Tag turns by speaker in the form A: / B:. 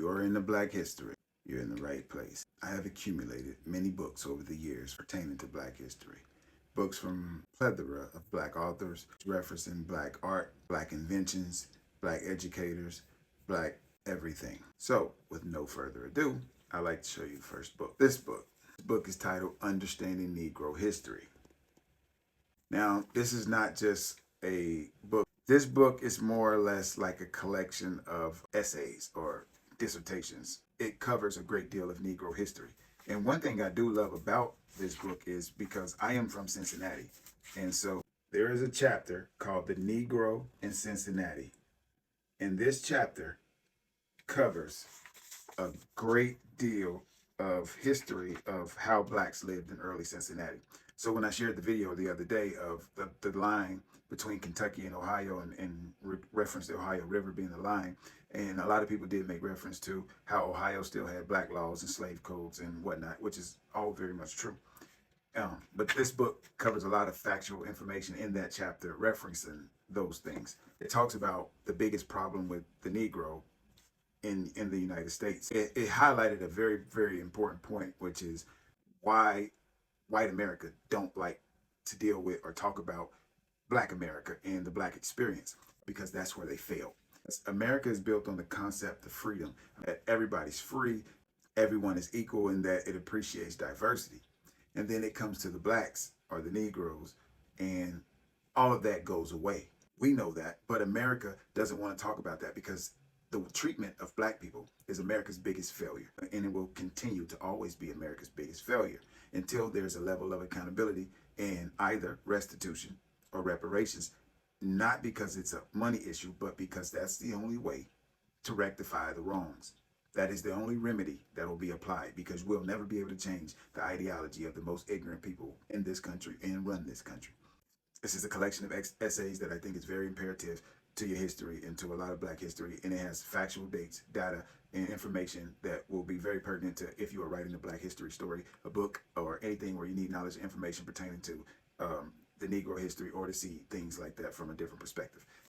A: you're into Black history, you're in the right place. I have accumulated many books over the years pertaining to Black history. Books from a plethora of Black authors referencing Black art, Black inventions, Black educators, Black everything. So, with no further ado, I'd like to show you the first book. This book is titled Understanding Negro History. Now, this is not just a book. This book is more or less like a collection of essays or dissertations. It covers a great deal of Negro history. And one thing I do love about this book is because I am from Cincinnati. And so there is a chapter called The Negro in Cincinnati. And this chapter covers a great deal of history of how blacks lived in early Cincinnati. So when I shared the video the other day of the line between Kentucky and Ohio and reference the Ohio River being the line, and a lot of people did make reference to how Ohio still had black laws and slave codes and whatnot, which is all very much true. But this book covers a lot of factual information in that chapter referencing those things. It talks about the biggest problem with the Negro in the United States. It highlighted a very, very important point, which is why white America don't like to deal with or talk about Black America and the Black experience, because that's where they fail. America is built on the concept of freedom, that everybody's free, everyone is equal, and that it appreciates diversity. And then it comes to the blacks or the Negroes, and all of that goes away. We know that, but America doesn't want to talk about that because the treatment of black people is America's biggest failure, and it will continue to always be America's biggest failure until there's a level of accountability and either restitution or reparations, not because it's a money issue, but because that's the only way to rectify the wrongs. That is the only remedy that will be applied, because we'll never be able to change the ideology of the most ignorant people in this country and run this country. This is a collection of essays that I think is very imperative to your history and to a lot of black history, and it has factual dates, data, and information that will be very pertinent to if you are writing a black history story, a book, or anything where you need knowledge and information pertaining to the Negro history, or to see things like that from a different perspective.